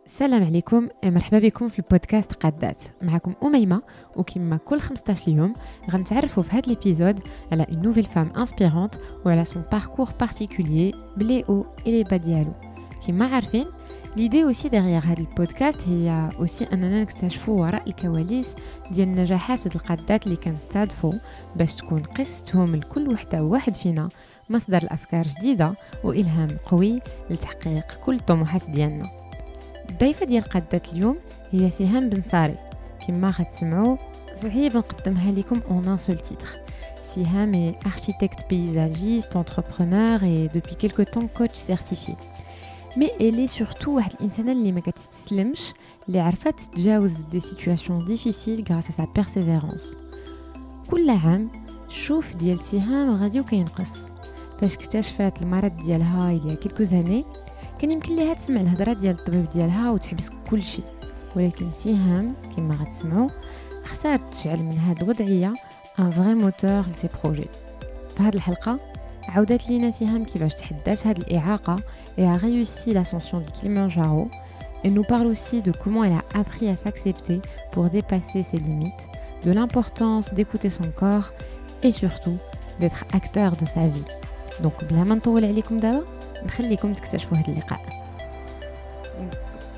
السلام عليكم مرحبا بكم في البودكاست قادات. معكم أميمة، وكما كل 15 يوم غنتعرفوا في هذا الابيزود على une nouvelle femme inspirante وعلى son parcours particulier بلي او et les bas ديالو. كما عارفين l'idée aussi derrière هذا البودكاست هي aussi أننا نكتشفوا وراء الكواليس ديال النجاحات القادات اللي كنستهدفوا باش تكون قصتهم لكل وحدة وواحد فينا مصدر الأفكار جديدة وإلهام قوي لتحقيق كل الطموحات ديالنا. الضيفة ديال قادات اليوم هي سهام بن صاري. كما غتسمعوا صعيب نقدمها لكم en un seul titre. Siham est architecte paysagiste, entrepreneur et depuis quelque temps coach certifié. Mais elle est surtout واحد الإنسانة اللي ما كتستسلمش، اللي عرفت تتجاوز des situations difficiles grâce à sa persévérance. كل عام الشوف ديال سهام غادي وكينقص. فاش اكتشفت المرض ديالها il y a quelques années كان يمكن ليها تسمع الهضره ديال الطبيب ديالها وتحبس كل شيء، ولكن سهام كما غتسمعوا اختارت تشعل من هذه الوضعيه ان فري موتور لسي بروجي. في هذه الحلقه عاودت لينا سهام كيفاش تحدات هذه الاعاقه et a réussi l'ascension du Kilimanjaro. Elle nous parle aussi de comment elle a appris à s'accepter pour dépasser ses limites, de l'importance d'écouter son corps et surtout d'être acteur de sa vie. Donc بلا ما نطول عليكم دابا نخليكم تكتشفوا هذا اللقاء.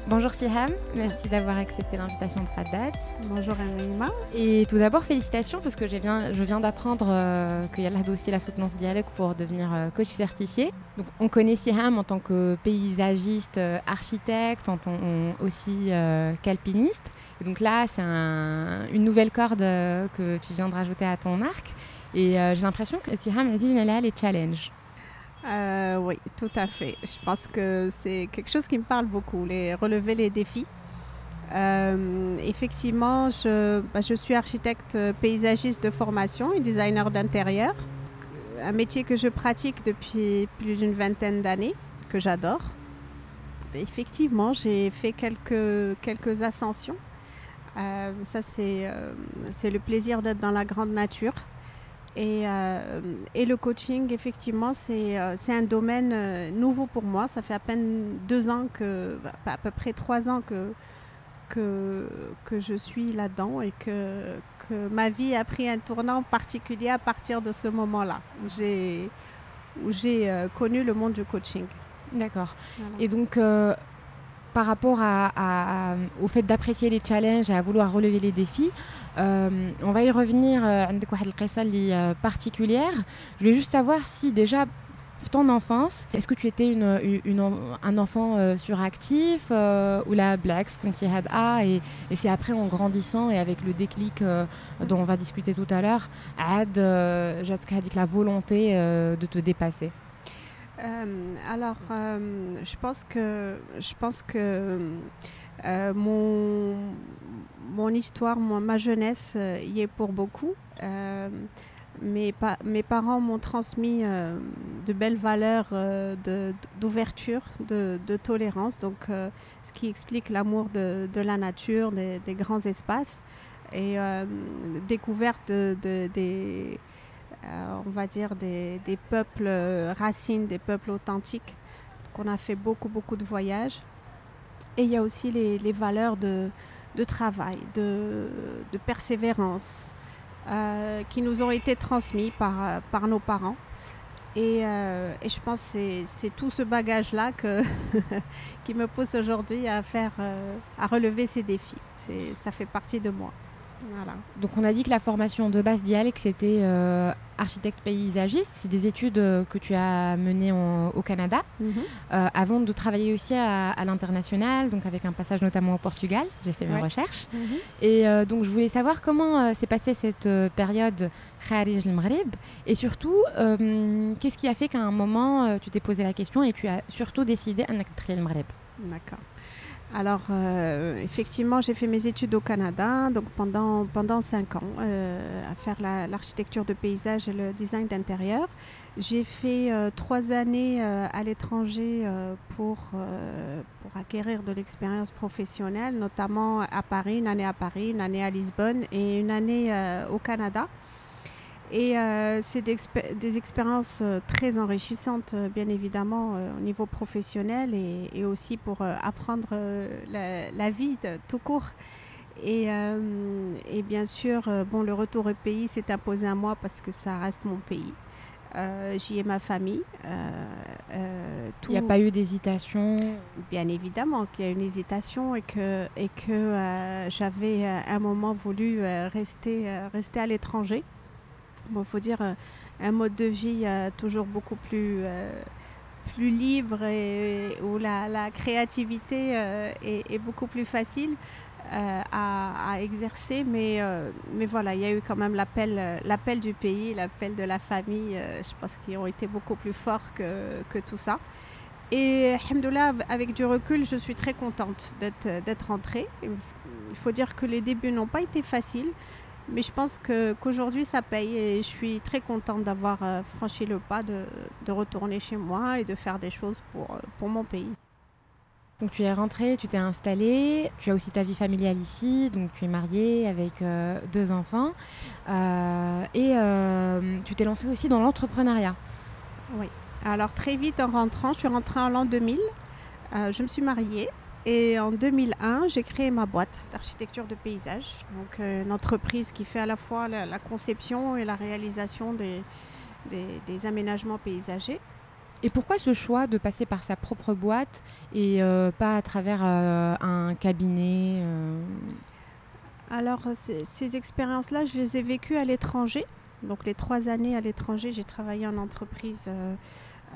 Bonjour Siham, merci d'avoir accepté l'invitation de Qadat. Bonjour Anima. Et tout d'abord félicitations parce que je viens d'apprendre qu'il y a aussi la soutenance dialogue pour devenir coach certifié. Donc on connaît Siham en tant que paysagiste, architecte, en tant aussi qu'alpiniste. Et donc là c'est une nouvelle corde que tu viens de rajouter à ton arc. Et j'ai l'impression que Siham a dit elle a les challenges. Oui, tout à fait. Je pense que c'est quelque chose qui me parle beaucoup, relever les défis. Effectivement, je suis architecte paysagiste de formation et designer d'intérieur. Un métier que je pratique depuis plus d'une vingtaine d'années, que j'adore. Effectivement, j'ai fait quelques ascensions. Ça, c'est le plaisir d'être dans la grande nature. Et le coaching, effectivement, c'est un domaine nouveau pour moi. Ça fait à peine 2 ans à peu près 3 ans que je suis là-dedans et que ma vie a pris un tournant particulier à partir de ce moment-là où j'ai connu le monde du coaching. D'accord. Voilà. Et donc, par rapport au fait d'apprécier les challenges et à vouloir relever les défis, on va y revenir. عندك واحد القصة اللي particulière. Je voulais juste savoir si déjà في ton enfance, est-ce que tu étais un enfant suractif ou la بالعكس كنتي هادئة et c'est après en grandissant et avec le déclic dont on va discuter tout à l'heure عاد جاتك هذيك la volonté de te dépasser. Je pense que mon histoire, ma jeunesse y est pour beaucoup. Mes parents m'ont transmis de belles valeurs d'ouverture, de tolérance, donc ce qui explique l'amour de la nature, des grands espaces et découverte on va dire des peuples racines, des peuples authentiques. Donc on a fait beaucoup de voyages. Et il y a aussi les valeurs de travail, de persévérance qui nous ont été transmis par nos parents. Et je pense que c'est tout ce bagage-là qui me pousse aujourd'hui à relever ces défis. Ça fait partie de moi. Voilà. Donc on a dit que la formation de base d'IALEC c'était architecte paysagiste, c'est des études que tu as menées au Canada avant de travailler aussi à l'international, donc avec un passage notamment au Portugal, j'ai fait mes recherches. Et donc je voulais savoir comment s'est passée cette période Kharij al-Maghreb et surtout qu'est-ce qui a fait qu'à un moment tu t'es posé la question et tu as surtout décidé أنك تدخلي المغرب. D'accord. Alors, effectivement, j'ai fait mes études au Canada donc pendant 5 ans à faire l'architecture de paysage et le design d'intérieur. J'ai fait 3 années à l'étranger pour acquérir de l'expérience professionnelle, notamment à Paris, une année à Paris, une année à Lisbonne et une année au Canada. Et c'est des expériences très enrichissantes, bien évidemment, au niveau professionnel et aussi pour apprendre la vie tout court. Et bien sûr, bon, le retour au pays s'est imposé à moi parce que ça reste mon pays. J'y ai ma famille. Il n'y a pas eu d'hésitation? Bien évidemment qu'il y a une hésitation et que j'avais un moment voulu rester à l'étranger. Bon, il faut dire un mode de vie toujours beaucoup plus libre et où la créativité est beaucoup plus facile à exercer. Mais voilà, il y a eu quand même l'appel du pays, l'appel de la famille, je pense qu'ils ont été beaucoup plus forts que tout ça. Et alhamdoulilah, avec du recul, je suis très contente d'être rentrée. Il faut dire que les débuts n'ont pas été faciles, mais je pense qu'aujourd'hui ça paye et je suis très contente d'avoir franchi le pas de retourner chez moi et de faire des choses pour mon pays. Donc tu es rentrée, tu t'es installée, tu as aussi ta vie familiale ici, donc tu es mariée avec 2 enfants et tu t'es lancée aussi dans l'entrepreneuriat. Oui. Alors très vite en rentrant, je suis rentrée en l'an 2000, je me suis mariée et en 2001 j'ai créé ma boîte d'architecture de paysage, donc une entreprise qui fait à la fois la conception et la réalisation des aménagements paysagers. Et pourquoi ce choix de passer par sa propre boîte et pas à travers un cabinet Alors ces expériences-là, je les ai vécues à l'étranger. Donc les 3 années à l'étranger, j'ai travaillé en entreprise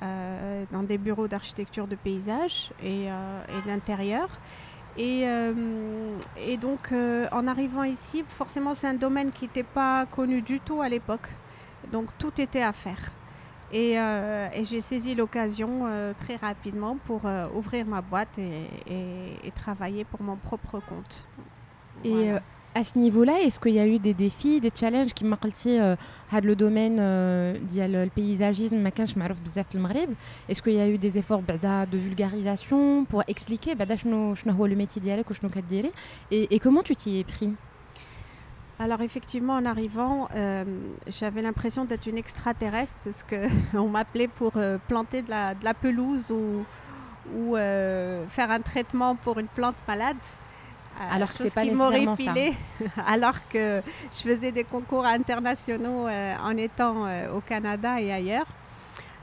dans des bureaux d'architecture de paysage et d'intérieur. Et donc en arrivant ici, forcément c'est un domaine qui n'était pas connu du tout à l'époque. Donc tout était à faire. Et j'ai saisi l'occasion très rapidement pour ouvrir ma boîte et travailler pour mon propre compte. Et à ce niveau-là, est-ce qu'il y a eu des défis, des challenges qui قلتي هذا le domaine ديال البيزاجيزم ما كانش معروف بزاف في المغرب. Est-ce qu'il y a eu des efforts بعدا de vulgarisation pour expliquer بعدا شنو هو le métier ديالك وشنو كديري et comment tu t'y es pris? Alors effectivement, en arrivant, j'avais l'impression d'être une extraterrestre parce qu'on m'appelait pour planter de la pelouse ou faire un traitement pour une plante malade. Alors que c'est pas nécessairement ça. Alors que je faisais des concours internationaux en étant au Canada et ailleurs.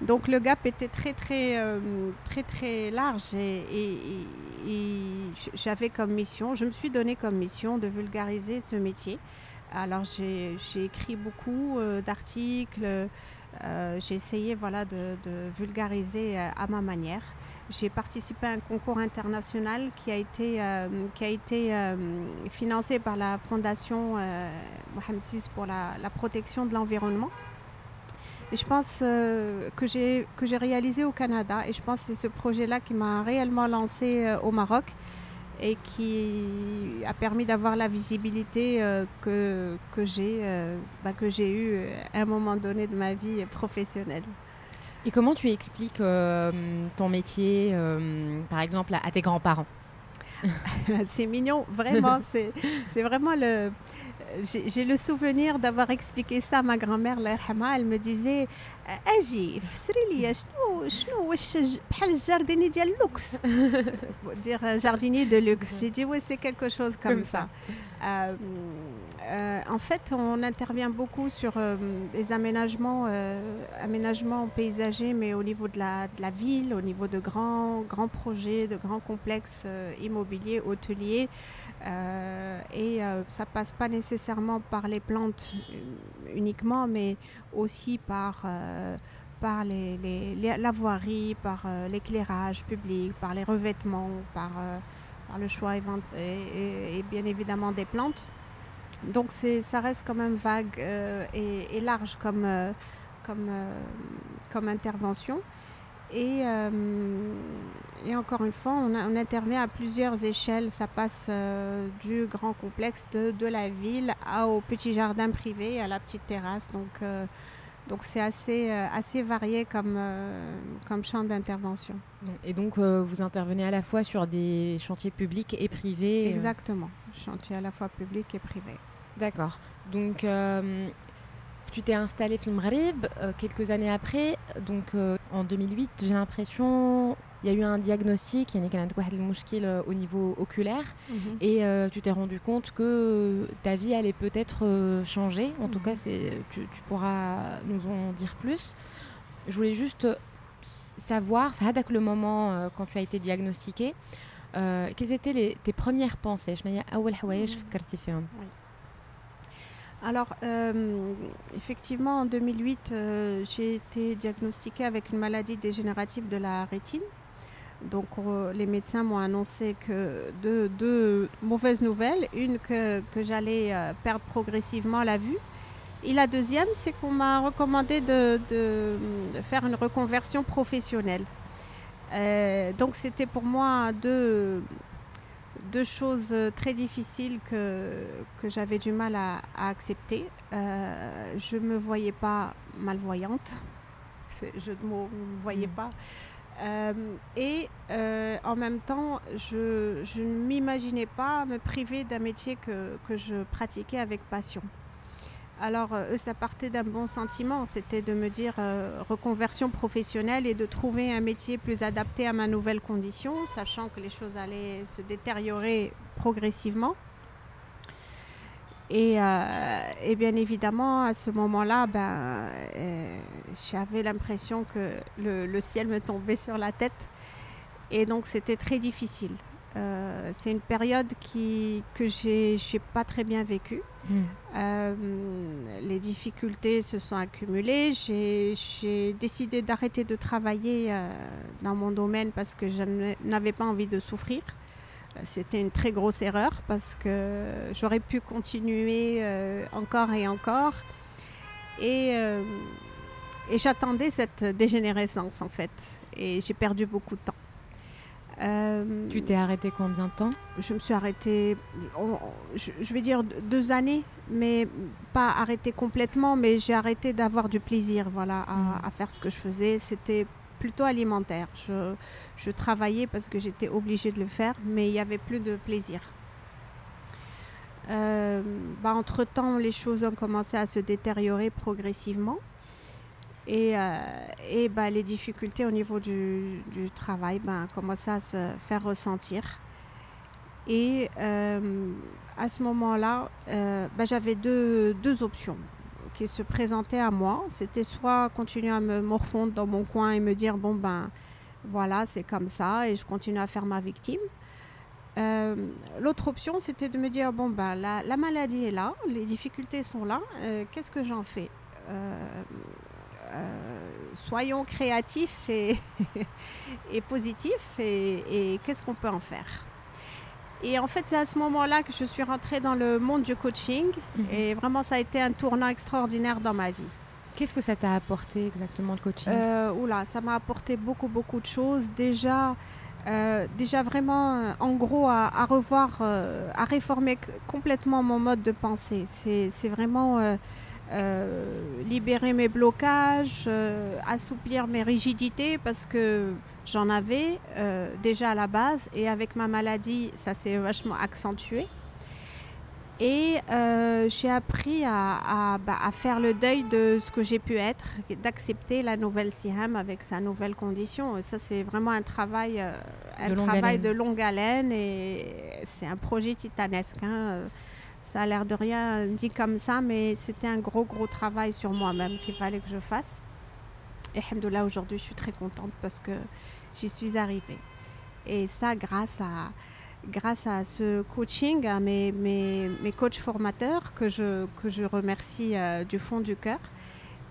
Donc le gap était très large et j'avais comme mission, je me suis donné comme mission de vulgariser ce métier. Alors j'ai écrit beaucoup d'articles, j'ai essayé voilà, de vulgariser à ma manière. J'ai participé à un concours international qui a été financé par la fondation Mohamed VI pour la protection de l'environnement. Et je pense que j'ai réalisé au Canada et je pense que c'est ce projet-là qui m'a réellement lancé au Maroc et qui a permis d'avoir la visibilité que j'ai eue à un moment donné de ma vie professionnelle. Et comment tu expliques ton métier, par exemple, à tes grands-parents? C'est mignon, vraiment. C'est vraiment j'ai le souvenir d'avoir expliqué ça à ma grand-mère, Allah yarhamha. Elle me disait اجي فسري لي شنو واش بحال الجارديني ديال اللوكس. Dire jardinier de luxe. J'ai dit oui, c'est quelque chose comme ça. En fait, on intervient beaucoup sur les aménagements paysagers, mais au niveau de la ville, au niveau de grands projets, de grands complexes immobiliers, hôteliers. Et ça passe pas nécessairement par les plantes uniquement, mais aussi par la voirie, par l'éclairage public, par les revêtements, par le choix et bien évidemment des plantes. Donc ça reste quand même vague et large comme intervention. Et encore une fois, on intervient à plusieurs échelles. Ça passe du grand complexe de la ville au petit jardin privé, à la petite terrasse. Donc c'est assez varié comme champ d'intervention. Et donc vous intervenez à la fois sur des chantiers publics et privés? Exactement, chantiers à la fois publics et privés. D'accord. Donc tu t'es installée au Maghreb quelques années après, donc en 2008, j'ai l'impression il y a eu un diagnostic, il y a un au niveau oculaire, et tu t'es rendu compte que ta vie allait peut-être changer. En tout cas, tu pourras nous en dire plus. Je voulais juste savoir, avec le moment quand tu as été diagnostiquée, quelles étaient tes premières pensées? Alors, effectivement, en 2008, j'ai été diagnostiquée avec une maladie dégénérative de la rétine. Donc, les médecins m'ont annoncé que deux mauvaises nouvelles. Une, que j'allais perdre progressivement la vue. Et la deuxième, c'est qu'on m'a recommandé de faire une reconversion professionnelle. Donc, c'était pour moi deux choses très difficiles que j'avais du mal à accepter. Je ne me voyais pas malvoyante. C'est jeu de mots, je ne me voyais pas. Et en même temps, je ne m'imaginais pas me priver d'un métier que je pratiquais avec passion. Alors, ça partait d'un bon sentiment, c'était de me dire reconversion professionnelle et de trouver un métier plus adapté à ma nouvelle condition, sachant que les choses allaient se détériorer progressivement. Et bien évidemment, à ce moment-là, j'avais l'impression que le ciel me tombait sur la tête. Et donc, c'était très difficile. C'est une période que j'ai pas très bien vécue. Les difficultés se sont accumulées. J'ai décidé d'arrêter de travailler dans mon domaine parce que je n'avais pas envie de souffrir. C'était une très grosse erreur parce que j'aurais pu continuer encore et encore. Et j'attendais cette dégénérescence en fait. Et j'ai perdu beaucoup de temps. Tu t'es arrêtée combien de temps? Je me suis arrêtée, je vais dire 2 années, mais pas arrêtée complètement, mais j'ai arrêté d'avoir du plaisir à faire ce que je faisais. C'était plutôt alimentaire. Je travaillais parce que j'étais obligée de le faire, mais il n'y avait plus de plaisir. Entre-temps, les choses ont commencé à se détériorer progressivement. Et les difficultés au niveau du travail commençaient à se faire ressentir. Et à ce moment-là, j'avais deux options qui se présentaient à moi. C'était soit continuer à me morfondre dans mon coin et me dire voilà, c'est comme ça, et je continue à faire ma victime. L'autre option, c'était de me dire la maladie est là, les difficultés sont là, qu'est-ce que j'en fais? Soyons créatifs et positifs et qu'est-ce qu'on peut en faire? Et en fait, c'est à ce moment-là que je suis rentrée dans le monde du coaching et vraiment, ça a été un tournant extraordinaire dans ma vie. Qu'est-ce que ça t'a apporté exactement, le coaching? Ça m'a apporté beaucoup de choses. Déjà vraiment, en gros, à revoir, à réformer complètement mon mode de pensée. C'est vraiment... libérer mes blocages, assouplir mes rigidités parce que j'en avais déjà à la base et avec ma maladie ça s'est vachement accentué et j'ai appris à faire le deuil de ce que j'ai pu être, d'accepter la nouvelle Siham avec sa nouvelle condition. Et ça c'est vraiment un travail de longue haleine et c'est un projet titanesque, Ça a l'air de rien dit comme ça, mais c'était un gros travail sur moi-même qu'il fallait que je fasse. Et alhamdoulilah, aujourd'hui, je suis très contente parce que j'y suis arrivée. Et ça, grâce à ce coaching, à mes coachs formateurs que je remercie du fond du cœur.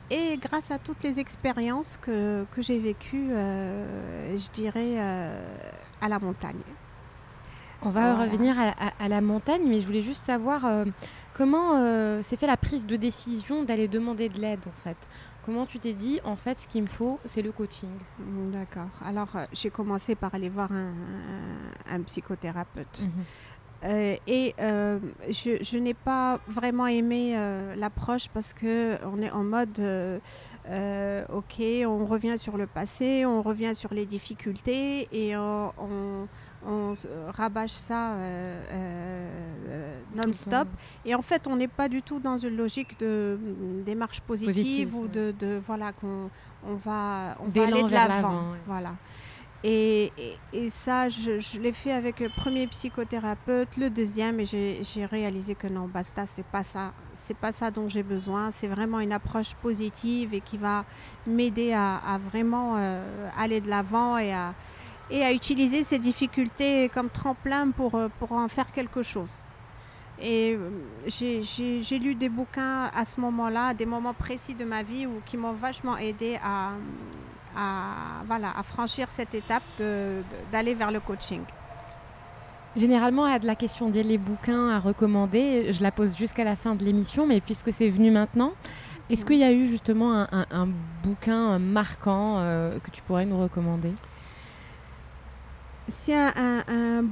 Et grâce à toutes les expériences que j'ai vécues, je dirais, à la montagne. On va revenir à la montagne, mais je voulais juste savoir comment s'est fait la prise de décision d'aller demander de l'aide, en fait. Comment tu t'es dit, en fait, ce qu'il me faut, c'est le coaching? D'accord. Alors, j'ai commencé par aller voir un psychothérapeute. Je n'ai pas vraiment aimé l'approche parce qu'on est en mode ok, on revient sur le passé, on revient sur les difficultés et on rabâche ça non-stop. Et en fait, on n'est pas du tout dans une logique de démarche positive ou voilà, qu'on va aller de l'avant. Voilà. Et ça, je l'ai fait avec le premier psychothérapeute, le deuxième, et j'ai réalisé que non, basta, c'est pas ça dont j'ai besoin. C'est vraiment une approche positive et qui va m'aider à vraiment aller de l'avant et à utiliser ces difficultés comme tremplin pour en faire quelque chose. Et j'ai lu des bouquins à ce moment-là, des moments précis de ma vie qui m'ont vachement aidé à franchir cette étape d'aller vers le coaching. Généralement, à de la question des bouquins à recommander, je la pose jusqu'à la fin de l'émission, mais puisque c'est venu maintenant, est-ce qu'il y a eu justement un bouquin marquant que tu pourrais nous recommander ? C'est un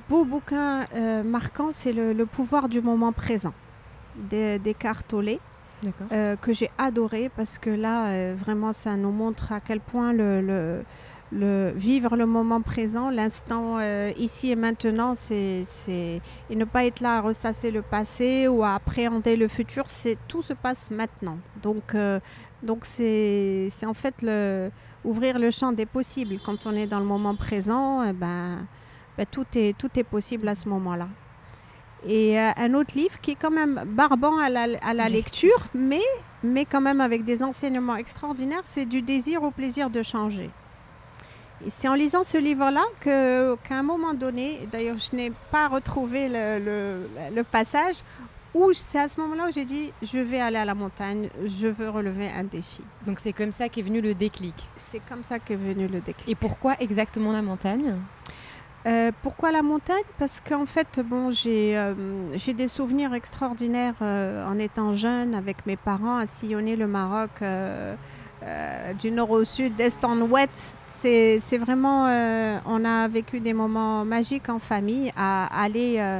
beau bouquin marquant, c'est le pouvoir du moment présent d'Eckhart Tolle. Que j'ai adoré parce que là, vraiment, ça nous montre à quel point le vivre le moment présent, l'instant ici et maintenant, et ne pas être là à ressasser le passé ou à appréhender le futur, tout se passe maintenant. Donc c'est en fait ouvrir le champ des possibles. Quand on est dans le moment présent, tout est possible à ce moment-là. Et un autre livre qui est quand même barbant à la lecture, mais quand même avec des enseignements extraordinaires, c'est Du désir au plaisir de changer. Et c'est en lisant ce livre-là qu'à un moment donné, d'ailleurs je n'ai pas retrouvé le passage, où c'est à ce moment-là où j'ai dit je vais aller à la montagne, je veux relever un défi. Donc c'est comme ça qu'est venu le déclic. C'est comme ça qu'est venu le déclic. Et pourquoi exactement la montagne ? Pourquoi la montagne ? Parce qu'en fait, j'ai des souvenirs extraordinaires en étant jeune avec mes parents à sillonner le Maroc du nord au sud, d'est en ouest. C'est vraiment, on a vécu des moments magiques en famille à aller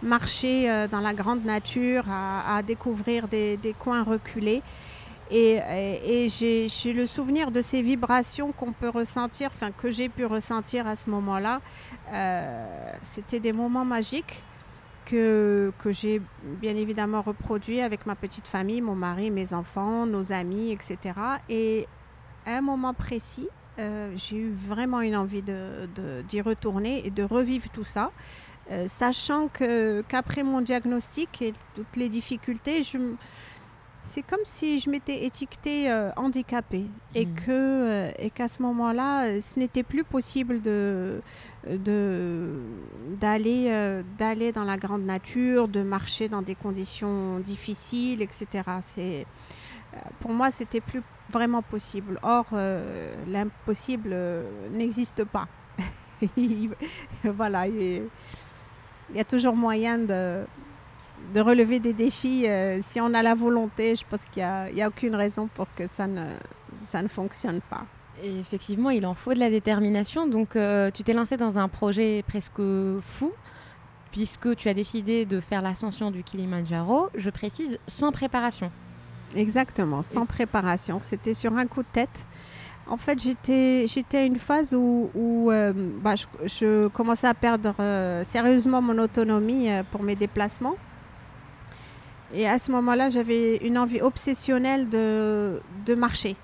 marcher dans la grande nature, à découvrir des coins reculés. Et j'ai le souvenir de ces vibrations qu'on peut ressentir, que j'ai pu ressentir à ce moment-là. C'était des moments magiques que j'ai bien évidemment reproduits avec ma petite famille, mon mari, mes enfants, nos amis, etc. Et à un moment précis, j'ai eu vraiment une envie d'y retourner et de revivre tout ça, sachant qu'après mon diagnostic et toutes les difficultés, c'est comme si je m'étais étiquetée handicapée et qu'à ce moment-là, ce n'était plus possible d'aller dans la grande nature, de marcher dans des conditions difficiles, etc. Pour moi, c'était plus vraiment possible. Or, l'impossible n'existe pas. Voilà, il y a toujours moyen de relever des défis si on a la volonté. Je pense qu'il n'y a aucune raison pour que ça ne fonctionne pas. Et effectivement, il en faut de la détermination. Donc, tu t'es lancée dans un projet presque fou, puisque tu as décidé de faire l'ascension du Kilimandjaro, je précise, sans préparation. Exactement, sans préparation. C'était sur un coup de tête. En fait, j'étais à une phase où je commençais à perdre sérieusement mon autonomie pour mes déplacements. Et à ce moment-là, j'avais une envie obsessionnelle de marcher.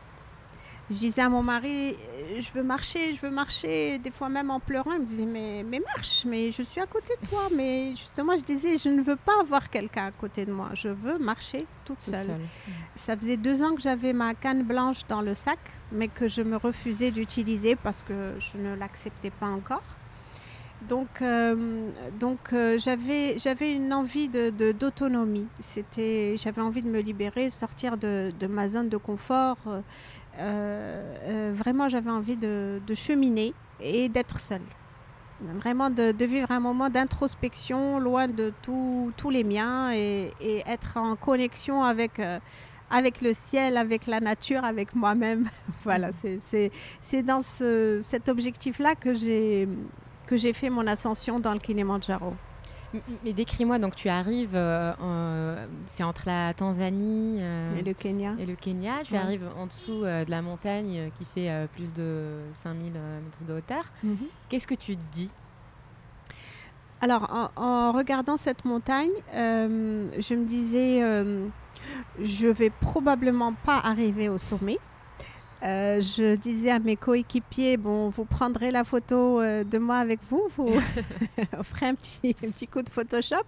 Je disais à mon mari, je veux marcher, des fois même en pleurant. Il me disait, mais marche, mais je suis à côté de toi. Mais justement, je disais, je ne veux pas avoir quelqu'un à côté de moi. Je veux marcher toute seule. Ça faisait 2 ans que j'avais ma canne blanche dans le sac, mais que je me refusais d'utiliser parce que je ne l'acceptais pas encore. Donc j'avais une envie d'autonomie. J'avais envie de me libérer, sortir de ma zone de confort. Vraiment, j'avais envie de cheminer et d'être seule. Vraiment de vivre un moment d'introspection, loin de tous les miens et être en connexion avec le ciel, avec la nature, avec moi-même. Voilà, c'est dans cet objectif-là que j'ai fait mon ascension dans le Kilimandjaro. Mais décris-moi, donc tu arrives, c'est entre la Tanzanie Et le Kenya. Tu arrives en dessous de la montagne qui fait plus de 5000 mètres de hauteur. Qu'est-ce que tu te dis? Alors, en regardant cette montagne, je me disais, je vais probablement pas arriver au sommet. Je disais à mes coéquipiers, bon, vous prendrez la photo de moi avec vous, vous ferez un petit coup de Photoshop.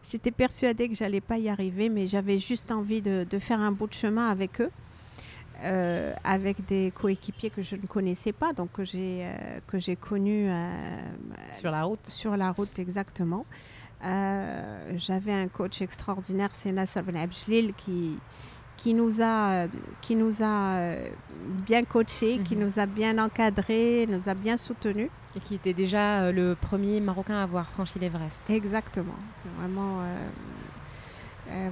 J'étais persuadée que j'allais pas y arriver, mais j'avais juste envie de faire un bout de chemin avec eux, avec des coéquipiers que je ne connaissais pas, donc que j'ai connus sur la route. Sur la route, exactement. J'avais un coach extraordinaire, c'est Nasser Ben Abdelil, qui nous a bien coachés, qui nous a bien encadrés, nous a bien soutenus. Et qui était déjà le premier Marocain à avoir franchi l'Everest. Exactement. C'est vraiment...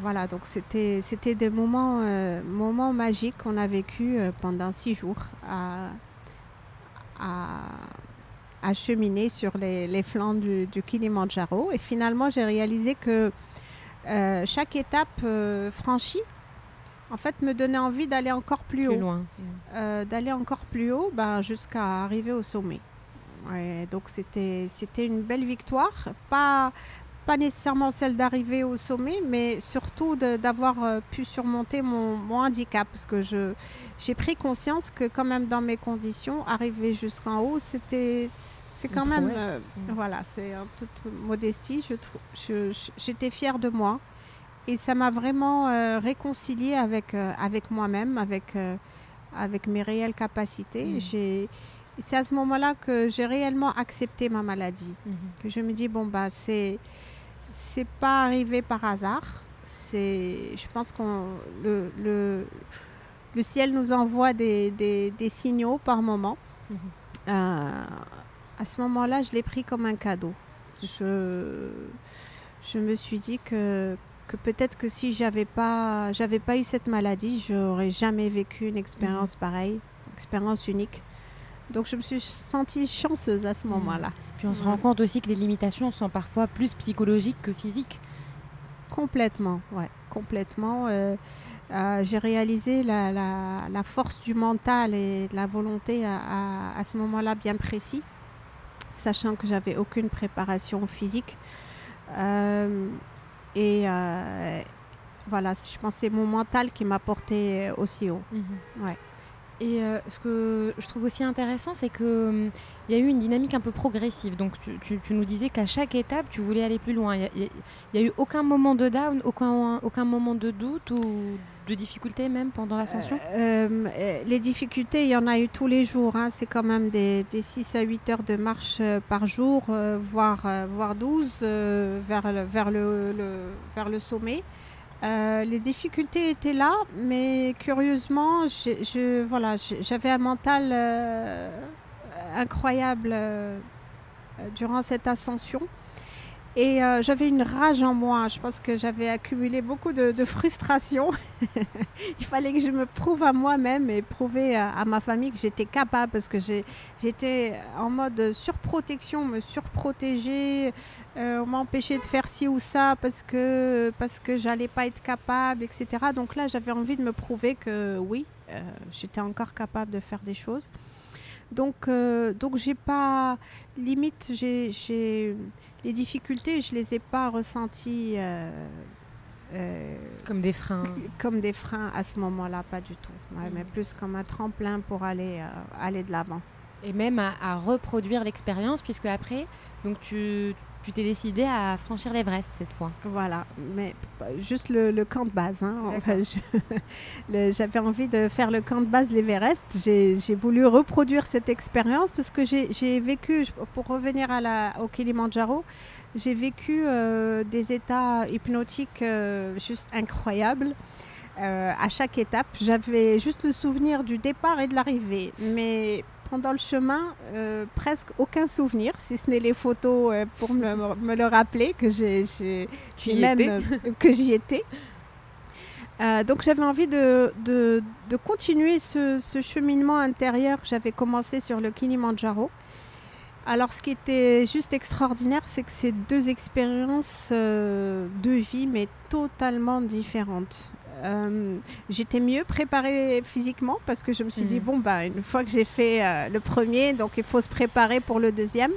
voilà, donc c'était des moments magiques qu'on a vécu pendant 6 jours à cheminer sur les flancs du Kilimandjaro. Et finalement, j'ai réalisé que chaque étape franchie, en fait, me donnait envie d'aller encore plus haut. Loin. D'aller encore plus haut jusqu'à arriver au sommet. Ouais, donc c'était une belle victoire. Pas nécessairement celle d'arriver au sommet, mais surtout d'avoir pu surmonter mon handicap. Parce que j'ai pris conscience que quand même dans mes conditions, arriver jusqu'en haut, c'est quand même... voilà, c'est en toute modestie. J'étais fière de moi. Et ça m'a vraiment réconciliée avec moi-même, avec mes réelles capacités. C'est à ce moment-là que j'ai réellement accepté ma maladie. Que je me dis, bon, bah, c'est pas arrivé par hasard. Je pense que le ciel nous envoie des signaux par moment. À ce moment-là, je l'ai pris comme un cadeau. Je me suis dit que peut-être que si j'avais pas eu cette maladie, j'aurais jamais vécu une expérience pareille, une expérience unique. Donc je me suis sentie chanceuse à ce moment-là. Puis on se rend compte aussi que les limitations sont parfois plus psychologiques que physiques. Complètement, ouais, complètement. J'ai réalisé la force du mental et de la volonté à ce moment-là bien précis, sachant que j'avais aucune préparation physique. Et voilà, je pense que c'est mon mental qui m'a porté aussi haut. Ouais. Et ce que je trouve aussi intéressant, c'est qu'il y a eu une dynamique un peu progressive. Donc tu nous disais qu'à chaque étape, tu voulais aller plus loin. Il n'y a eu aucun moment de down, aucun moment de doute ou de difficulté même pendant l'ascension? Les difficultés, il y en a eu tous les jours. Hein. C'est quand même des 6 à 8 heures de marche par jour, voire 12 vers le sommet. Les difficultés étaient là, mais curieusement, j'avais un mental incroyable durant cette ascension. Et j'avais une rage en moi. Je pense que j'avais accumulé beaucoup de frustration. Il fallait que je me prouve à moi-même et prouver à ma famille que j'étais capable, parce que j'étais en mode surprotection, me surprotéger. On m'empêchait de faire ci ou ça parce que j'allais pas être capable, etc. Donc là, j'avais envie de me prouver que oui, j'étais encore capable de faire des choses. Donc j'ai pas... Limite, les difficultés, je les ai pas ressenties... comme des freins. Comme des freins à ce moment-là, pas du tout. Ouais, mais plus comme un tremplin pour aller de l'avant. Et même à reproduire l'expérience, puisque après, donc tu t'es décidée à franchir l'Everest cette fois. Voilà, mais juste le camp de base. Hein. Enfin, j'avais envie de faire le camp de base de l'Everest. J'ai voulu reproduire cette expérience parce que j'ai vécu, pour revenir au Kilimandjaro, j'ai vécu des états hypnotiques juste incroyables. À chaque étape, j'avais juste le souvenir du départ et de l'arrivée. Mais pendant le chemin, presque aucun souvenir, si ce n'est les photos pour me le rappeler que que j'y étais. Donc j'avais envie de continuer ce cheminement intérieur que j'avais commencé sur le Kilimandjaro. Alors, ce qui était juste extraordinaire, c'est que c'est 2 expériences, de vie, mais totalement différentes. J'étais mieux préparée physiquement parce que je me suis dit: Mmh. «Bon, bah, une fois que j'ai fait, le premier, donc il faut se préparer pour le deuxième».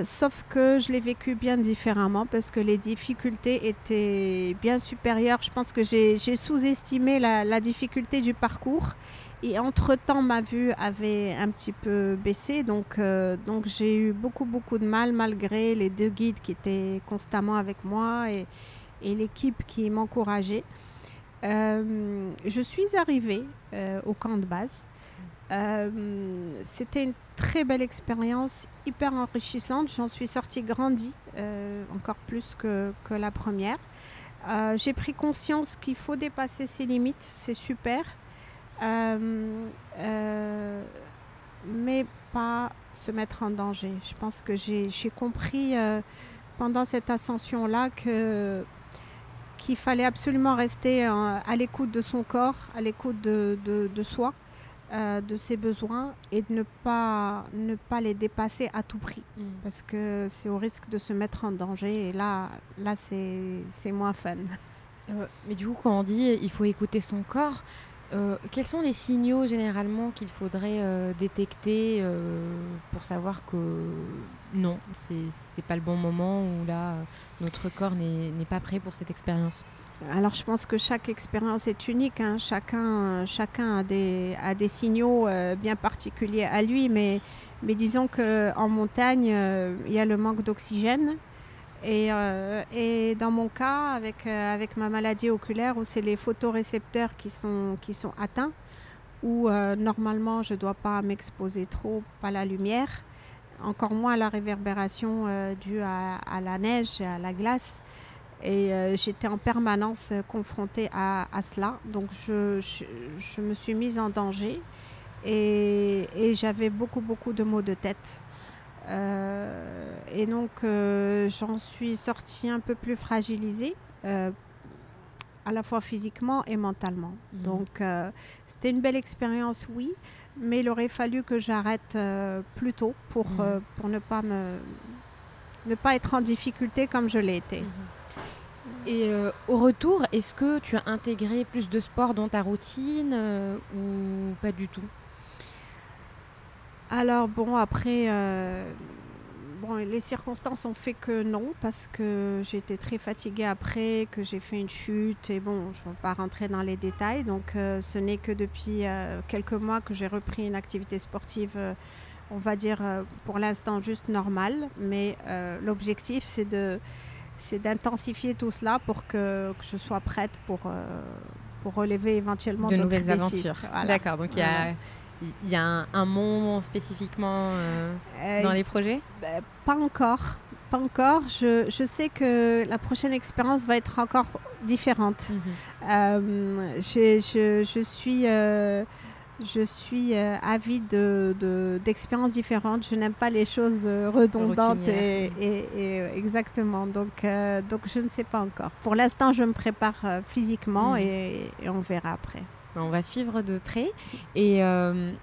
Sauf que je l'ai vécu bien différemment parce que les difficultés étaient bien supérieures. Je pense que j'ai sous-estimé la difficulté du parcours et entre-temps, ma vue avait un petit peu baissé donc j'ai eu beaucoup, beaucoup de mal malgré les 2 guides qui étaient constamment avec moi et l'équipe qui m'encourageait. Je suis arrivée, au camp de base. C'était une très belle expérience, hyper enrichissante. J'en suis sortie grandie, encore plus que la première. J'ai pris conscience qu'il faut dépasser ses limites, c'est super, euh, euh, mais pas se mettre en danger. Je pense que j'ai compris pendant cette ascension-là qu'il fallait absolument rester à l'écoute de son corps, à l'écoute de soi, de ses besoins et de ne pas les dépasser à tout prix. Parce que c'est au risque de se mettre en danger et là c'est moins fun. Mais du coup, quand on dit il faut écouter son corps, quels sont les signaux généralement qu'il faudrait détecter pour savoir que non, c'est pas le bon moment ou là, notre corps n'est pas prêt pour cette expérience? Alors je pense que chaque expérience est unique, hein. Chacun a des signaux bien particuliers à lui, mais disons qu'en montagne, il y a le manque d'oxygène. Et dans mon cas, avec ma maladie oculaire, où c'est les photorécepteurs qui sont atteints, où normalement je ne dois pas m'exposer trop à la lumière, encore moins à la réverbération due à la neige et à la glace. Et j'étais en permanence confrontée à cela. Donc je me suis mise en danger et j'avais beaucoup, beaucoup de maux de tête. Et donc j'en suis sortie un peu plus fragilisée, à la fois physiquement et mentalement. Donc c'était une belle expérience, oui, mais il aurait fallu que j'arrête plus tôt pour ne pas être en difficulté comme je l'ai été. Et au retour, est-ce que tu as intégré plus de sport dans ta routine ou pas du tout? Alors bon, après, les circonstances ont fait que non, parce que j'étais très fatiguée après, que j'ai fait une chute et bon, je ne vais pas rentrer dans les détails. Donc ce n'est que depuis quelques mois que j'ai repris une activité sportive, on va dire pour l'instant juste normale. Mais l'objectif, c'est d'intensifier tout cela pour que je sois prête pour relever éventuellement de d'autres nouvelles défis. aventures. Voilà. D'accord, donc il y a un moment spécifiquement dans les projets? Pas encore. Pas encore. Je sais que la prochaine expérience va être encore différente. Je suis avide d'expériences différentes. Je n'aime pas les choses redondantes et exactement. Donc je ne sais pas encore. Pour l'instant, je me prépare physiquement et on verra après. On va suivre de près. Et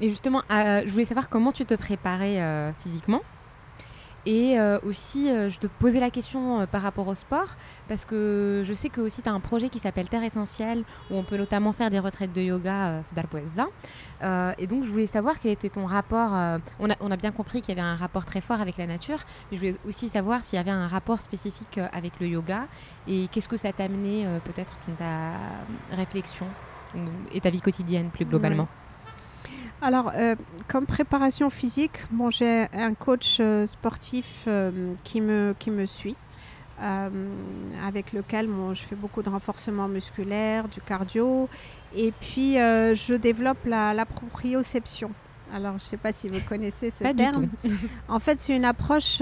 justement, je voulais savoir comment tu te préparais physiquement. Et aussi, je te posais la question par rapport au sport, parce que je sais que aussi tu as un projet qui s'appelle Terre Essentielle, où on peut notamment faire des retraites de yoga d'Arboisa. Et donc, je voulais savoir quel était ton rapport. On a bien compris qu'il y avait un rapport très fort avec la nature, mais je voulais aussi savoir s'il y avait un rapport spécifique avec le yoga, et qu'est-ce que ça t'a amené peut-être dans ta réflexion et ta vie quotidienne plus globalement. Ouais. Alors, comme préparation physique, j'ai un coach sportif qui me suit, avec lequel je fais beaucoup de renforcement musculaire, du cardio, et puis je développe la proprioception. Alors, je ne sais pas si vous connaissez ce terme. Du tout. En fait, c'est une approche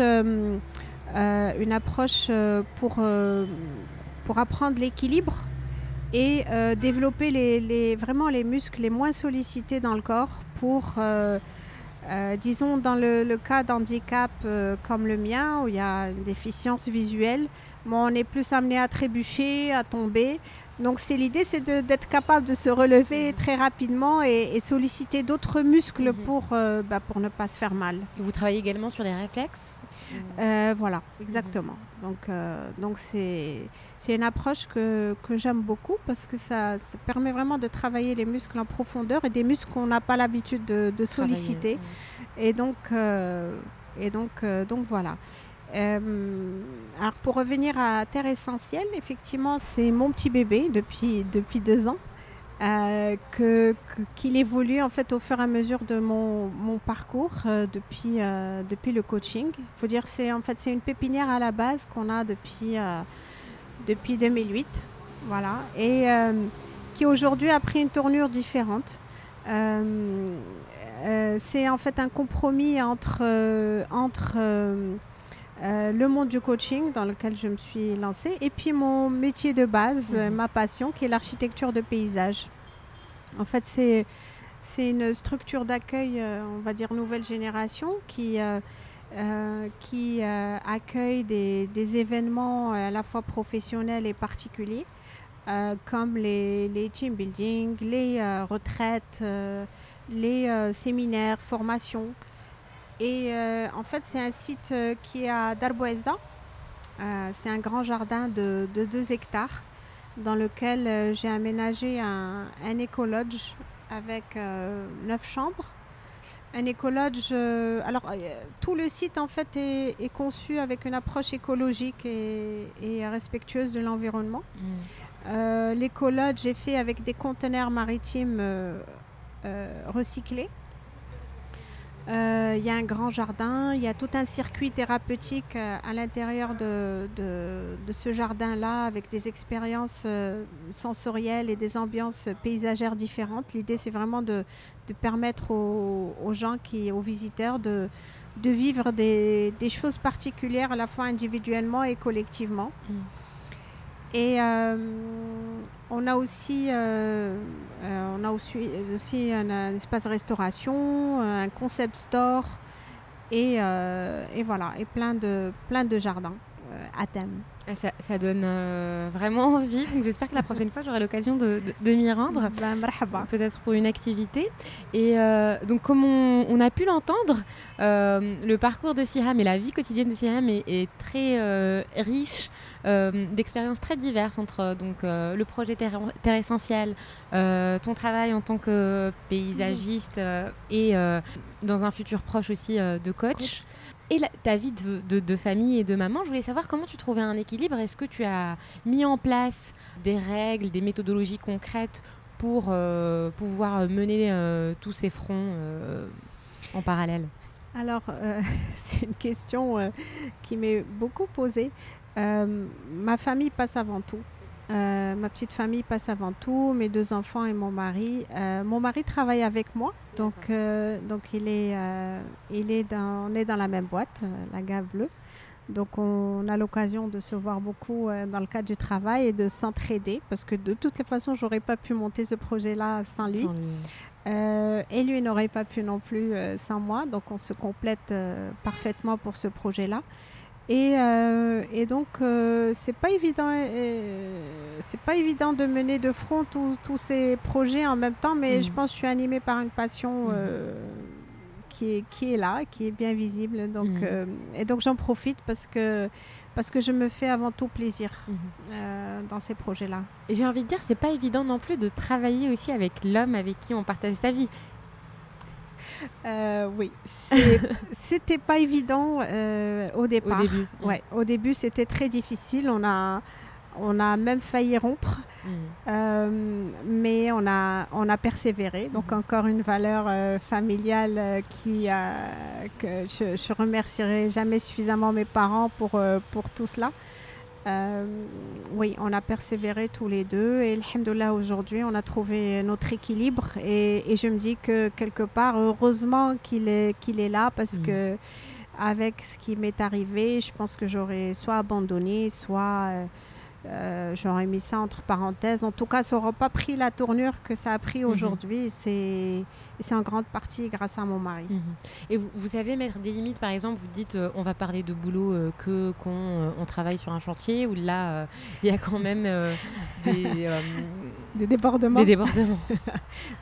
pour apprendre l'équilibre et développer vraiment les muscles les moins sollicités dans le corps pour, disons, dans le cas d'handicap comme le mien, où il y a une déficience visuelle, on est plus amené à trébucher, à tomber. Donc l'idée, c'est d'être capable de se relever très rapidement et solliciter d'autres muscles pour ne pas se faire mal. Et vous travaillez également sur les réflexes? Voilà, exactement. Donc c'est une approche que j'aime beaucoup parce que ça permet vraiment de travailler les muscles en profondeur et des muscles qu'on n'a pas l'habitude de solliciter. Et donc voilà. Alors pour revenir à Terre Essentielle, effectivement, c'est mon petit bébé depuis 2 ans. Qu'il évolue en fait au fur et à mesure de mon parcours depuis le coaching. Il faut dire que c'est une pépinière à la base qu'on a depuis 2008, voilà, et qui aujourd'hui a pris une tournure différente. C'est en fait un compromis entre le monde du coaching dans lequel je me suis lancée et puis mon métier de base, ma passion qui est l'architecture de paysage. En fait, c'est une structure d'accueil, on va dire nouvelle génération, qui accueille des événements à la fois professionnels et particuliers, comme les team building, les retraites, les séminaires, formations. Et en fait, c'est un site qui est à Darboeza. C'est un grand jardin de 2 hectares dans lequel j'ai aménagé un écolodge avec 9 chambres. Un écolodge, tout le site en fait est conçu avec une approche écologique et respectueuse de l'environnement. L'écolodge est fait avec des conteneurs maritimes recyclés. Il y a un grand jardin, il y a tout un circuit thérapeutique à l'intérieur de ce jardin-là avec des expériences sensorielles et des ambiances paysagères différentes. L'idée, c'est vraiment de permettre aux gens, aux visiteurs, de vivre des choses particulières à la fois individuellement et collectivement. Et on a aussi un espace restauration, un concept store et voilà, et plein de jardins à thème. Ça donne vraiment envie, donc j'espère que la prochaine fois j'aurai l'occasion de m'y rendre, peut-être pour une activité. Et donc comme on a pu l'entendre, le parcours de Siham et la vie quotidienne de Siham est très riche d'expériences très diverses entre le projet Terre Essentielle, ton travail en tant que paysagiste et dans un futur proche aussi de coach. Et ta vie de famille et de maman, je voulais savoir comment tu trouvais un équilibre. Est-ce que tu as mis en place des règles, des méthodologies concrètes pour pouvoir mener tous ces fronts en parallèle? Alors, c'est une question qui m'est beaucoup posée. Ma famille passe avant tout. Ma petite famille passe avant tout, mes 2 enfants et mon mari. Mon mari travaille avec moi, donc on est dans la même boîte, la Gave Bleue. Donc on a l'occasion de se voir beaucoup dans le cadre du travail et de s'entraider, parce que de toutes les façons, j'aurais pas pu monter ce projet-là sans lui. Et lui n'aurait pas pu non plus sans moi, donc on se complète parfaitement pour ce projet-là. Et donc c'est pas évident de mener de front tous ces projets en même temps, mais je pense que je suis animée par une passion qui est là, qui est bien visible, donc et donc j'en profite parce que je me fais avant tout plaisir dans ces projets-là. Et j'ai envie de dire, c'est pas évident non plus de travailler aussi avec l'homme avec qui on partage sa vie. Oui, c'était pas évident au départ. Au début, c'était très difficile. On a même failli rompre, mais on a persévéré. Donc encore une valeur familiale que je remercierai jamais suffisamment mes parents pour tout cela. Oui, on a persévéré tous les deux et alhamdoulilah, aujourd'hui on a trouvé notre équilibre et je me dis que quelque part heureusement qu'il est là, parce que avec ce qui m'est arrivé, je pense que j'aurais soit abandonné, soit J'aurais mis ça entre parenthèses. En tout cas, ça n'aura pas pris la tournure que ça a pris aujourd'hui. Et c'est en grande partie grâce à mon mari. Et vous savez mettre des limites, par exemple, vous dites on va parler de boulot que quand on travaille sur un chantier, ou là, il y a quand même des débordements. Des débordements.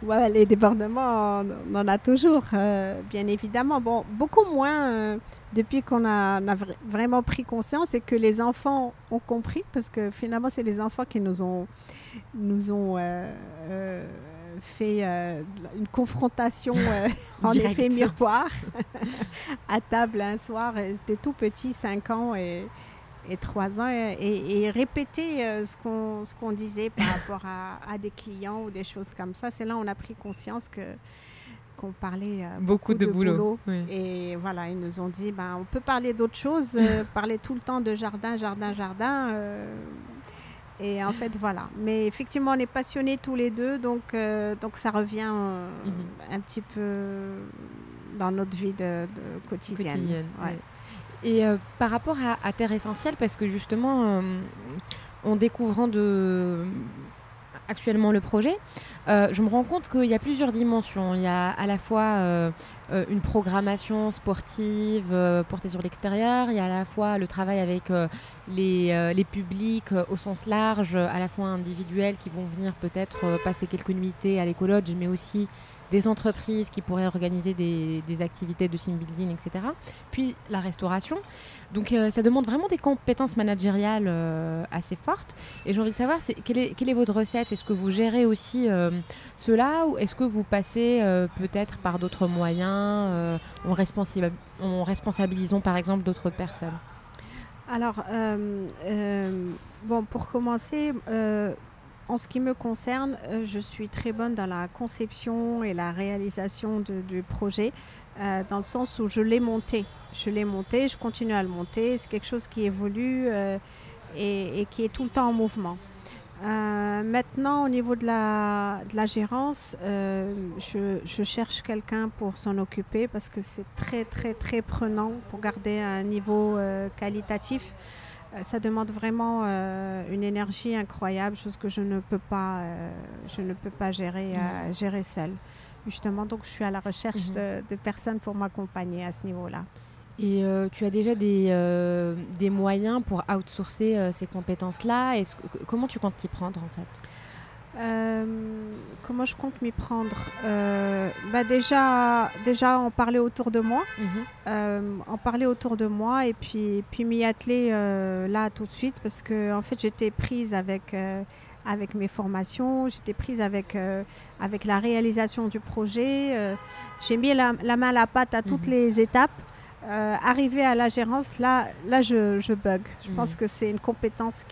Ouais, les débordements, on en a toujours, bien évidemment. Bon, beaucoup moins depuis qu'on a vraiment pris conscience et que les enfants ont compris, parce que finalement, c'est les enfants qui nous ont fait une confrontation en effet miroir à table un soir. C'était tout petit, 5 ans et 3 ans, et répéter ce qu'on disait par rapport à des clients ou des choses comme ça. C'est là où on a pris conscience qu'on parlait beaucoup de boulot. Oui. Et voilà, ils nous ont dit, on peut parler d'autre chose, parler tout le temps de jardin. Et en fait, voilà. Mais effectivement, on est passionnés tous les deux, donc ça revient un petit peu dans notre vie de quotidienne. Ouais. Et par rapport à Terre Essentielle, parce que justement, en découvrant actuellement le projet, je me rends compte qu'il y a plusieurs dimensions. Il y a à la fois une programmation sportive portée sur l'extérieur, il y a à la fois le travail avec les publics au sens large, à la fois individuels qui vont venir peut-être passer quelques nuitées à l'écolodge, mais aussi des entreprises qui pourraient organiser des activités de team building, etc. Puis la restauration. Donc ça demande vraiment des compétences managériales assez fortes. Et j'ai envie de savoir, quelle est votre recette ? Est-ce que vous gérez aussi cela, ou est-ce que vous passez peut-être par d'autres moyens en responsabilisant par exemple d'autres personnes ? Alors, pour commencer, en ce qui me concerne, je suis très bonne dans la conception et la réalisation du projet, dans le sens où je l'ai monté. Je continue à le monter. C'est quelque chose qui évolue et qui est tout le temps en mouvement. Maintenant, au niveau de la gérance, je cherche quelqu'un pour s'en occuper, parce que c'est très, très, très prenant pour garder un niveau qualitatif. Ça demande vraiment une énergie incroyable, chose que je ne peux pas gérer seule. Justement, donc je suis à la recherche de personnes pour m'accompagner à ce niveau-là. Et tu as déjà des moyens pour outsourcer ces compétences-là ? Comment tu comptes t'y prendre en fait ? Comment je compte m'y prendre ? Déjà en parler autour de moi, et puis m'y atteler là tout de suite, parce que en fait j'étais prise avec mes formations, j'étais prise avec la réalisation du projet. J'ai mis la main à la pâte à toutes les étapes. Arriver à la gérance, là je bug. Je pense que c'est une compétence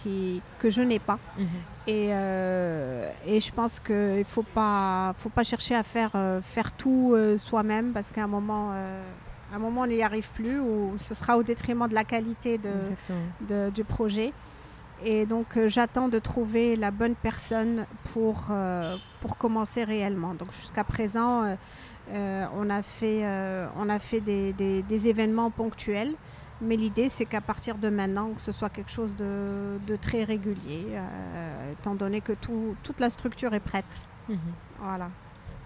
que je n'ai pas. Et je pense qu'il ne faut pas chercher à faire tout soi-même, parce qu'à un moment on n'y arrive plus, ou ce sera au détriment de la qualité du projet. Et donc j'attends de trouver la bonne personne pour commencer réellement. Donc jusqu'à présent, on a fait des événements ponctuels, mais l'idée c'est qu'à partir de maintenant, que ce soit quelque chose de très régulier, étant donné que toute la structure est prête. Voilà.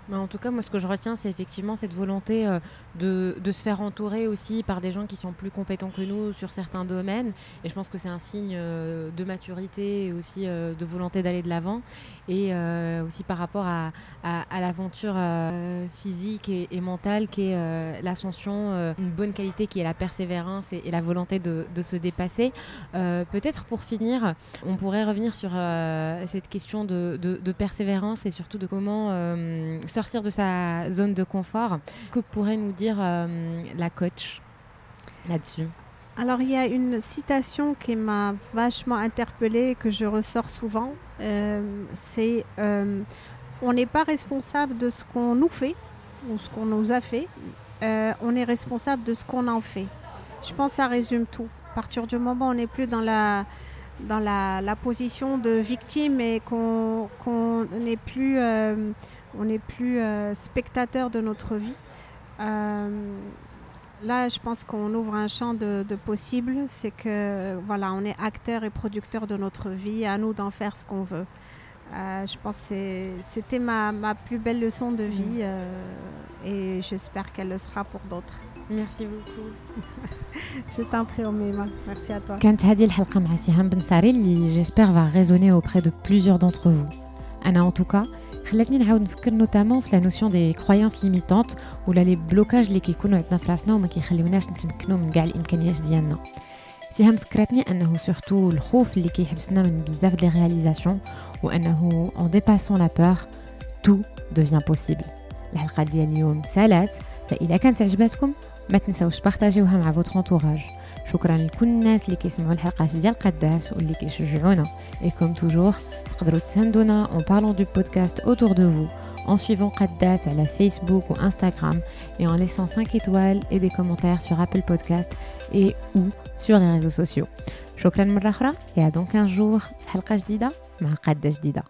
Mais en tout cas, moi, ce que je retiens, c'est effectivement cette volonté de se faire entourer aussi par des gens qui sont plus compétents que nous sur certains domaines. Et je pense que c'est un signe de maturité et aussi de volonté d'aller de l'avant. Et aussi par rapport à l'aventure physique et mentale qui est l'ascension, une bonne qualité qui est la persévérance et la volonté de se dépasser. Peut-être pour finir, on pourrait revenir sur cette question de persévérance et surtout de comment sortir de sa zone de confort. Que pourrait nous dire la coach là-dessus ? Alors, il y a une citation qui m'a vachement interpellée et que je ressors souvent. C'est on n'est pas responsable de ce qu'on nous fait ou ce qu'on nous a fait. On est responsable de ce qu'on en fait. Je pense que ça résume tout. À partir du moment où on n'est plus dans la position de victime et qu'on n'est plus... on n'est plus spectateur de notre vie. Là, je pense qu'on ouvre un champ de possibles. C'est que voilà, on est acteur et producteur de notre vie. À nous d'en faire ce qu'on veut. Je pense que c'était ma plus belle leçon de vie et j'espère qu'elle le sera pour d'autres. Merci beaucoup. Je t'en prie, Oumaima. Merci à toi. كانت هذه الحلقة مع سهام بن ساري اللي j'espère va résonner auprès de plusieurs d'entre vous. أنا en tout cas خلتني نعاود نفكر notamment في la notion des croyances limitantes ولا les blocages اللي كيكونوا عندنا في راسنا وما كيخليوناش نتمكنوا من كاع الإمكانيات ديالنا. سهام فكرتني أنه surtout الخوف اللي كيحبسنا من بزاف ديال رياليزاسيون وأنه en dépassant la peur tout devient possible. الحلقة ديال اليوم سالات، فإذا كانت عجبتكم ما تنساوش بارطاجيوها مع votre entourage. شكرا لكل الناس اللي كيسمعوا الحلقات ديال قداس واللي كيشجعونا. Et comme toujours تقدروا تساندونا en parlant du podcast autour de vous, en suivant قداس على Facebook ou Instagram et en laissant 5 étoiles et des commentaires sur Apple Podcast et ou sur les réseaux sociaux. شكرا مرة أخرى et à dans 15 jours في حلقة جديدة مع قداس جديدة.